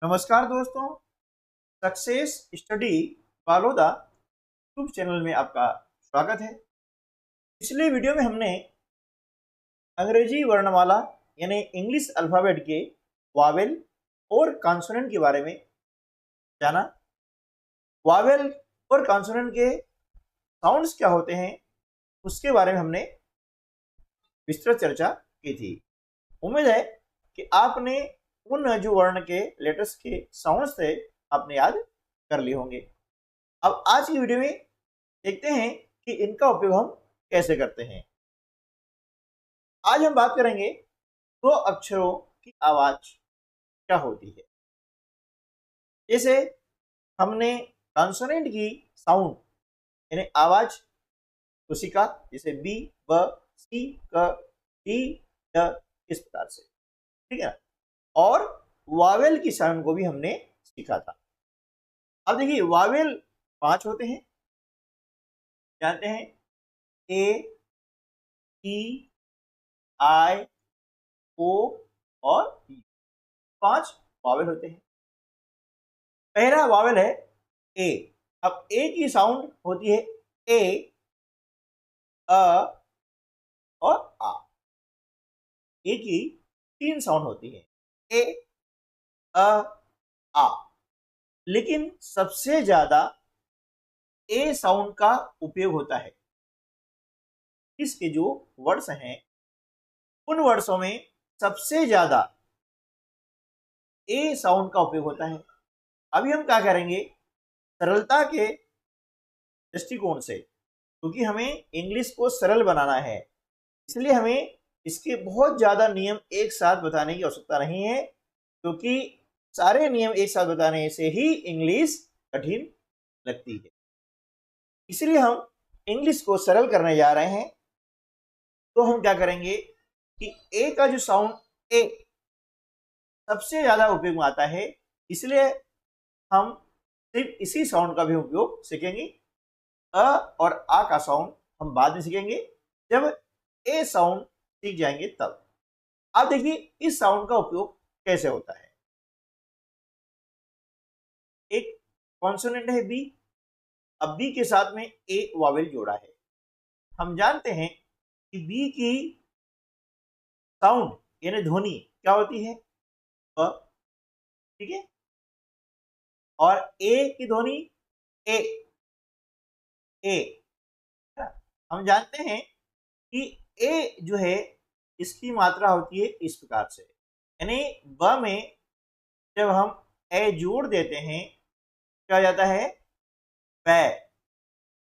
नमस्कार दोस्तों, success study Baloda YouTube channel में आपका स्वागत है। पिछले वीडियो में हमने अंग्रेजी वर्णमाला यानी इंग्लिश अल्फ़ाबेट के वावेल और कॉन्सोनेंट के बारे में जाना। वावेल और कॉन्सोनेंट के साउंड्स क्या होते हैं उसके बारे में हमने विस्तृत चर्चा की थी। उम्मीद है कि आपने उन जो वर्ण के लेटर्स के साउंड्स थे आपने याद कर लिए होंगे। अब आज की वीडियो में देखते हैं कि इनका उपयोग हम कैसे करते हैं। आज हम बात करेंगे दो अक्षरों की आवाज क्या होती है। जैसे हमने कॉन्सोनेंट की साउंड यानी आवाज को सीखा, जैसे बी, ब, सी, क, डी, ड, इस प्रकार से, ठीक है। और वावेल की साउंड को भी हमने सीखा था। अब देखिए वावेल 5 होते हैं, जानते हैं, ए, ई, आई, ओ और यू, 5 वावेल होते हैं। पहला वावेल है ए। अब ए की साउंड होती है ए, अ और आ। ए की 3 साउंड होती है, ए, अ, आ। लेकिन सबसे ज्यादा ए साउंड का उपयोग होता है। इसके जो वर्ड्स हैं उन वर्ड्सों में सबसे ज्यादा ए साउंड का उपयोग होता है। अभी हम क्या करेंगे, सरलता के दृष्टिकोण से, क्योंकि हमें इंग्लिश को सरल बनाना है, इसलिए हमें इसके बहुत ज्यादा नियम एक साथ बताने की आवश्यकता नहीं है, क्योंकि सारे नियम एक साथ बताने से ही इंग्लिश कठिन लगती है। इसलिए हम इंग्लिश को सरल करने जा रहे हैं। तो हम क्या करेंगे कि ए का जो साउंड ए सबसे ज्यादा उपयोग में आता है, इसलिए हम सिर्फ इसी साउंड का भी उपयोग सीखेंगे। अ और आ का साउंड हम बाद में सीखेंगे, जब ए साउंड सीख जाएंगे तब। अब देखिए इस साउंड का उपयोग कैसे होता है। एक कॉन्सोनेंट है बी। अब बी के साथ में ए वावेल जोड़ा है। हम जानते हैं कि बी की साउंड यानी ध्वनि क्या होती है, अ, ठीक है। और ए की ध्वनि ए, ए। हम जानते हैं कि ए जो है इसकी मात्रा होती है इस प्रकार से, यानी ब में जब हम ए जोड़ देते हैं क्या हो जाता है, पै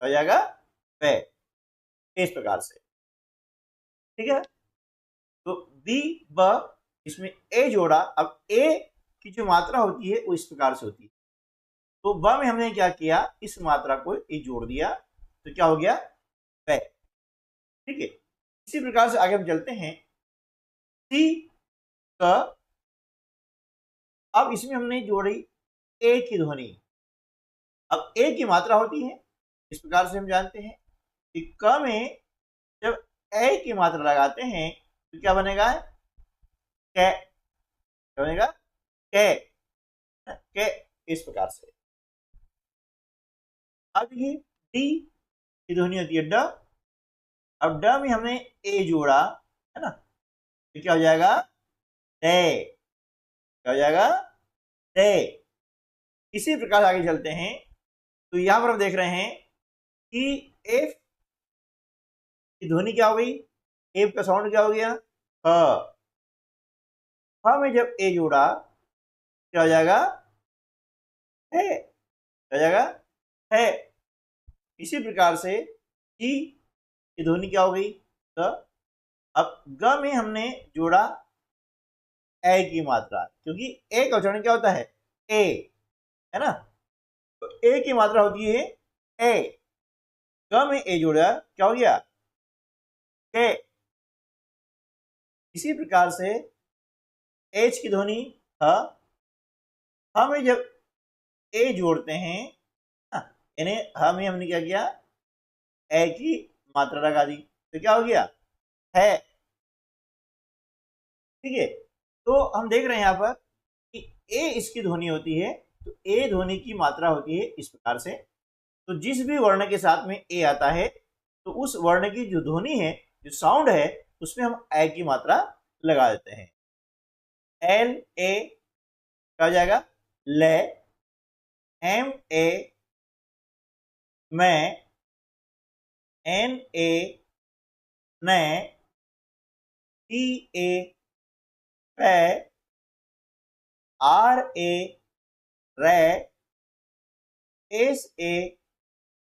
हो जाएगा, पै, इस प्रकार से, ठीक है। तो बी, ब, इसमें ए जोड़ा। अब ए की जो मात्रा होती है वो इस प्रकार से होती है, तो ब में हमने क्या किया, इस मात्रा को ए जोड़ दिया, तो क्या हो गया, पै, ठीक है। इसी प्रकार से आगे हम चलते हैं, सी, क। अब इसमें हमने जोड़ी ए की ध्वनि। अब ए की मात्रा होती है इस प्रकार से, हम जानते हैं कि क में जब ए की मात्रा लगाते हैं तो क्या बनेगा, कै, क्या बनेगा, कै, कै, इस प्रकार से। अब ये डी की ध्वनि होती है ड। अब ड में हमने ए जोड़ा है ना, तो क्या हो जाएगा, डे, क्या हो जाएगा, डे। इसी प्रकार आगे चलते हैं, तो यहां पर हम देख रहे हैं कि एफ की ध्वनि क्या हो गई, एफ का साउंड क्या हो गया, ह। ह में जब ए जोड़ा क्या हो जाएगा, है, क्या हो जाएगा, है। इसी प्रकार से ई की ध्वनि क्या हो गई, ग। अब ग में हमने जोड़ा ए की मात्रा, क्योंकि ए का उच्चारण क्या होता है, ए, है ना। तो ए की मात्रा होती है ए, ग में ए जोड़ा क्या हो गया, के। इसी प्रकार से एच की ध्वनि ह। ह में जब ए जोड़ते हैं, यानी ह में हमने क्या किया, ए की मात्रा लगा दी, तो क्या हो गया, है, ठीक है। तो हम देख रहे हैं यहाँ पर कि ए इसकी ध्वनि होती है तो ए ध्वनि की मात्रा होती है इस प्रकार से। तो जिस भी वर्ण के साथ में ए आता है तो उस वर्ण की जो ध्वनि है, जो साउंड है, उसमें हम ए की मात्रा लगा देते हैं। एल ए क्या हो जाएगा? ले। एम ए मैं। एन ए ने। टी ए पे। आर ए रे। एस ए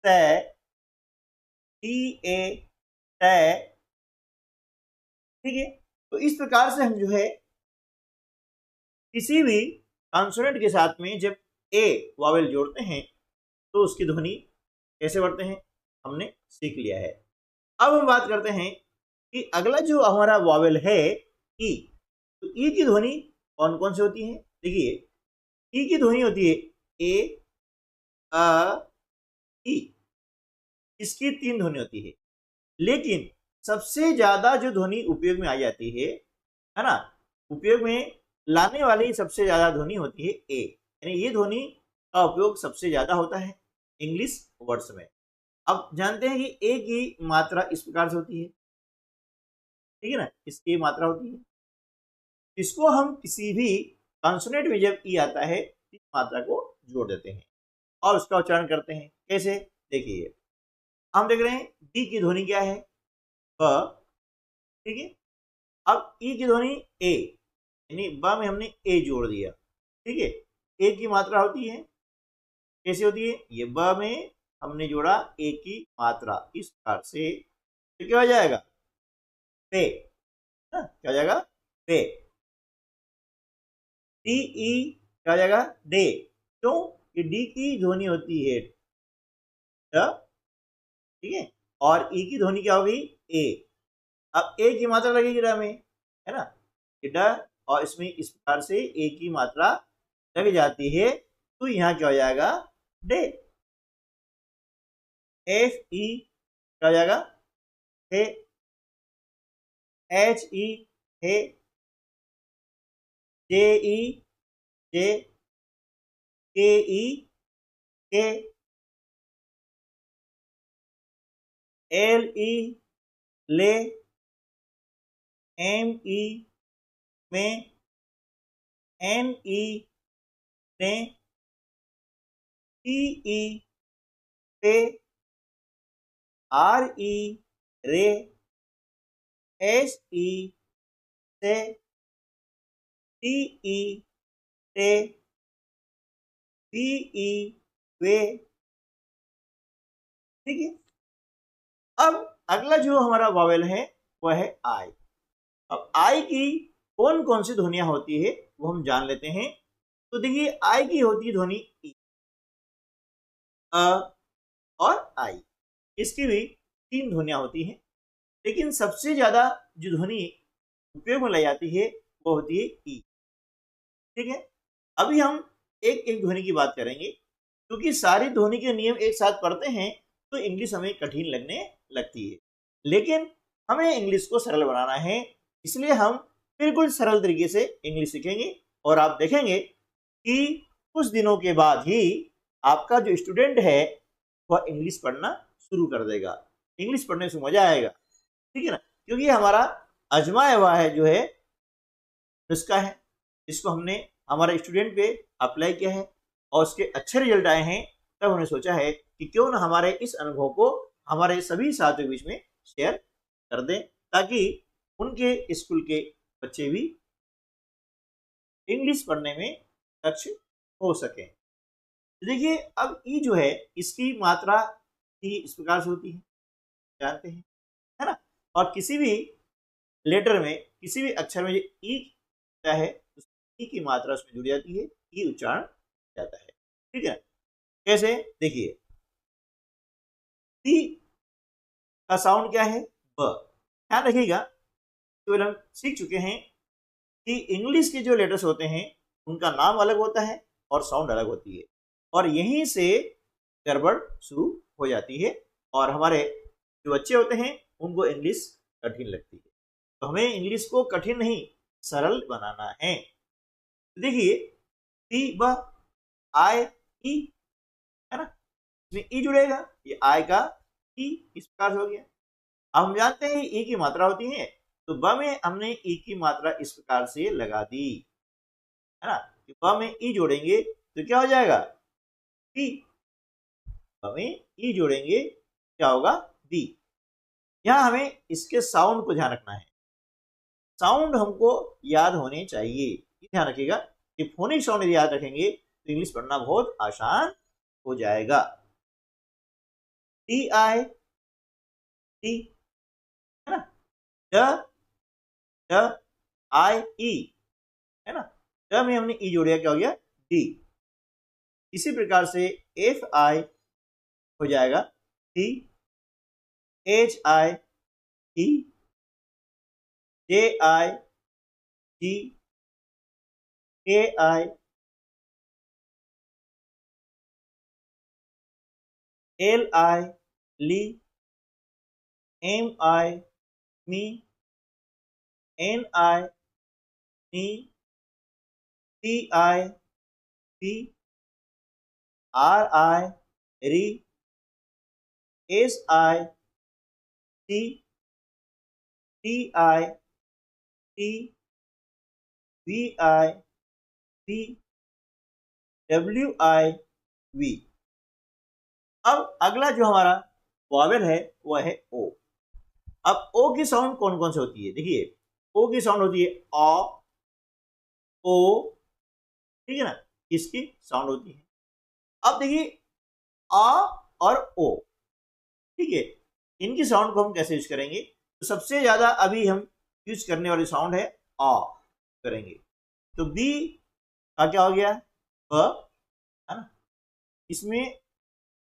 से। टी ए टे। ठीक है, तो इस प्रकार से हम जो है किसी भी कॉन्सोनेंट के साथ में जब ए वावेल जोड़ते हैं तो उसकी ध्वनि कैसे बढ़ते हैं हमने सीख लिया है। अब हम बात करते हैं कि अगला जो हमारा वावेल है ई, तो ई की ध्वनि कौन कौन सी होती है? देखिए, ई की ध्वनि होती है ए, अ, ई। इसकी 3 ध्वनि होती है, लेकिन सबसे ज्यादा जो ध्वनि उपयोग में आ जाती है ना, उपयोग में लाने वाली सबसे ज्यादा ध्वनि होती है ए, यानी ये ध्वनि का उपयोग सबसे ज्यादा होता है इंग्लिश वर्ड्स में। अब जानते हैं कि ए की मात्रा इस प्रकार से होती है, ठीक है ना, इसकी मात्रा होती है। इसको हम किसी भी कॉन्सोनेंट में जब ई आता है इस मात्रा को जोड़ देते हैं और उसका उच्चारण करते हैं। कैसे? देखिए, हम देख रहे हैं डी की ध्वनि क्या है? ब। ठीक है, अब ई की ध्वनि ए, यानी ब में हमने ए जोड़ दिया। ठीक है, ए की मात्रा होती है, कैसे होती है? ये ब में हमने जोड़ा ए की मात्रा, इस प्रकार से तो क्या हो जाएगा? पे। क्या हो जाएगा? पे। डी ई क्या हो जाएगा? डे। क्यों? कि डी की ध्वनि होती है ड, ठीक है, और ई की ध्वनि क्या होगी? ए। अब ए की मात्रा लगेगी ड में, है ना, ड, और इसमें इस प्रकार से ए की मात्रा लग जाती है, तो यहाँ क्या हो जाएगा? डे। एफ ई क्या हो जाएगा? है। एच ई है। जे ई जे। के ई के। एल ई ले। एम ई में। एन ई ने। टी ई पे। आर ई रे। एस ई से। टी ई टे। बी ई वे। ठीक है, अब अगला जो हमारा वावेल है वह है आई। अब आई की कौन कौन सी ध्वनियां होती है वो हम जान लेते हैं। तो देखिए, आई की होती है ध्वनि ई, अ और आई, इसकी भी 3 ध्वनियां होती हैं, लेकिन सबसे ज्यादा जो ध्वनि उपयोग में लाई जाती है वो होती है ई। ठीक है, अभी हम एक एक ध्वनि की बात करेंगे, क्योंकि सारी ध्वनि के नियम एक साथ पढ़ते हैं तो इंग्लिश हमें कठिन लगने लगती है, लेकिन हमें इंग्लिश को सरल बनाना है, इसलिए हम बिल्कुल सरल तरीके से इंग्लिश सीखेंगे और आप देखेंगे कि कुछ दिनों के बाद ही आपका जो स्टूडेंट है वह इंग्लिश पढ़ना शुरू कर देगा। इंग्लिश पढ़ने से मजा आएगा, ठीक है ना, क्योंकि हमारा आजमाया हुआ है जो है नुस्खा है, इसको हमने हमारे स्टूडेंट पे अप्लाई किया है और उसके अच्छे रिजल्ट आए हैं, तब हमने सोचा है कि क्यों ना हमारे इस अनुभव को हमारे सभी साथियों के बीच में शेयर कर दें, ताकि उनके स्कूल के बच्चे भी इंग्लिश पढ़ने में दक्ष हो सकें। देखिए, अब ई जो है इसकी मात्रा ही इस प्रकार से होती है, जानते हैं, है ना, और किसी भी लेटर में, किसी भी अक्षर में जो ई क्या है, ई की मात्रा उसमें जुड़ जाती है, ई उच्चारण जाता है। ठीक है, कैसे? देखिए, टी का साउंड क्या है? ब। ध्यान रखिएगा, केवल हम सीख चुके हैं कि इंग्लिश के जो लेटर्स होते हैं उनका नाम अलग होता है और साउंड अलग होती है, और यहीं से गड़बड़ शुरू हो जाती है और हमारे जो बच्चे होते हैं उनको इंग्लिश कठिन लगती है। तो हमें इंग्लिश को कठिन नहीं, सरल बनाना है। देखिए, टी ब, आय ई, है ना, इसमें ई जुड़ेगा, ये आय का ई, इस प्रकार से हो गया। अब हम जानते हैं ई की मात्रा होती है, तो ब में हमने ई की मात्रा इस प्रकार से लगा दी, है ना, ब में ई जोड़ेंगे तो क्या हो जाएगा, बी, ब में ई जोड़ेंगे क्या होगा, बी। यहां हमें इसके साउंड को ध्यान रखना है, साउंड हमको याद होने चाहिए, ये ध्यान रखिएगा कि फोनिक साउंड यदि याद रखेंगे तो इंग्लिश पढ़ना बहुत आसान हो जाएगा। टी आई टी, है ना, ड ड आई ई, है ना, ड में हमने ई जोड़ दिया, क्या हो गया, डी। इसी प्रकार से एफ आई हो जाएगा T, H I T, J I G, K I, L I ली, एम आई मी, एन आई नी, T I T, R I री, S I T, T I T, V I V, W I V. अब अगला जो हमारा vowel है वह है ओ। अब ओ की साउंड कौन कौन से होती है, देखिए ओ की साउंड होती है अ, ओ, ठीक है ना, इसकी साउंड होती है। अब देखिए आ और ओ, ठीक है, इनकी साउंड को हम कैसे यूज करेंगे, तो सबसे ज्यादा अभी हम यूज करने वाली साउंड है आ करेंगे, तो बी का क्या हो गया, ब, है ना, इसमें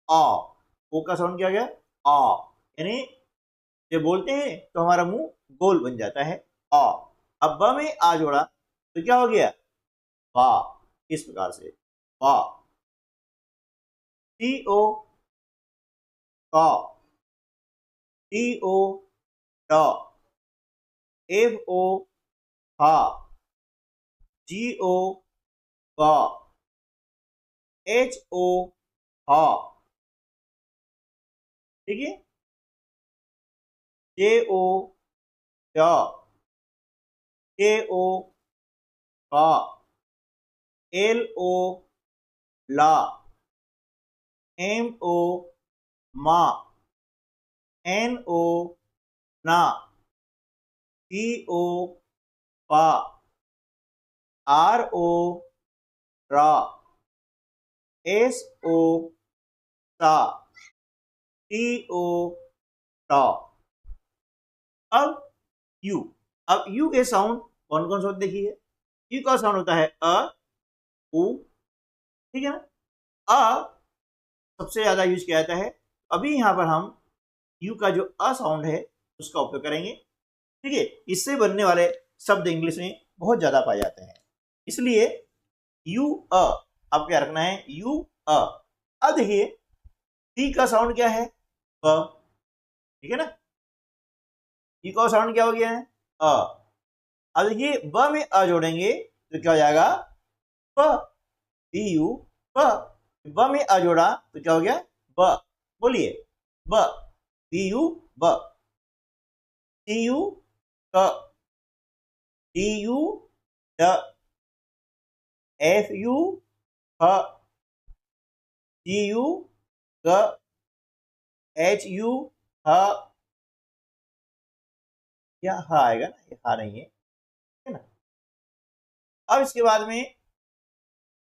आ, ओ का साउंड क्या हो गया, आ, यानी जब बोलते हैं तो हमारा मुंह गोल बन जाता है, आ। अब ब में आ जोड़ा तो क्या हो गया, बा, इस प्रकार से बा। टी ओ का, टी ओ ट, एफ ओ हा, जी ओ का, एच ओ हा, ठीक है, जे ओ च, के ओ का, एल ओ ला, एम ओ मा, एन ओ ना, पी ओ पा, आर ओ रा, एस ओ सा, टी ओ टा। अब यू, अब यू के साउंड कौन कौन से होते देखिए, यू का साउंड होता है अ, उ, ठीक है ना, अ सबसे ज्यादा यूज किया जाता है। अभी यहाँ पर हम यू का जो अ साउंड है उसका उपयोग करेंगे, ठीक है, इससे बनने वाले शब्द इंग्लिश में बहुत ज्यादा पाए जाते हैं, इसलिए यू अ आपको क्या रखना है, यू अ। अब देखिए टी का साउंड क्या है, ब, ठीक है ना, टी का साउंड क्या हो गया है, अ। अब देखिए ब में अ जोड़ेंगे तो क्या हो जाएगा, ब, बी यू ब, ब में अ जोड़ा तो क्या हो गया, ब, बोलिए ब, बी यू ब, टी यू क, डी यू ड, एफ यू ह, जी यू ग, एच यू ह, या ह आएगा ना, ये ह नहीं है ना। अब इसके बाद में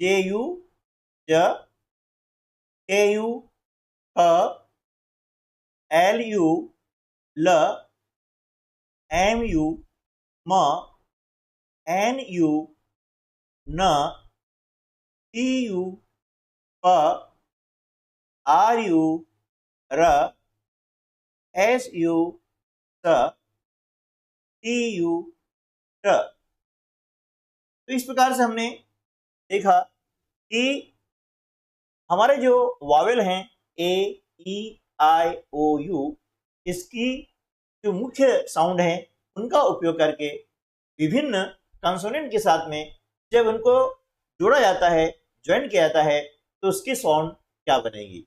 जे यू ज, के यू ह, एल यू ल, एम यू म, एन यू न, टी यू प, आर यू र, एस यू स, टी यू ट। तो इस प्रकार से हमने देखा कि हमारे जो वावेल हैं ए, ई, आई, ओ, यू, इसकी जो मुख्य साउंड है उनका उपयोग करके विभिन्न कंसोनेंट के साथ में जब उनको जोड़ा जाता है, ज्वाइन किया जाता है, तो उसकी साउंड क्या बनेगी।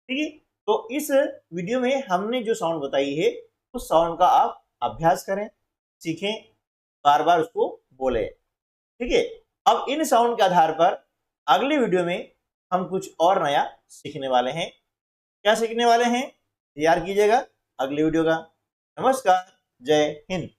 ठीक है, तो इस वीडियो में हमने जो साउंड बताई है उस साउंड का आप अभ्यास करें, सीखें, बार बार उसको बोले। ठीक है, अब इन साउंड के आधार पर अगली वीडियो में हम कुछ और नया सीखने वाले हैं। क्या सीखने वाले हैं, तैयार कीजिएगा अगली वीडियो का। नमस्कार, जय हिंद।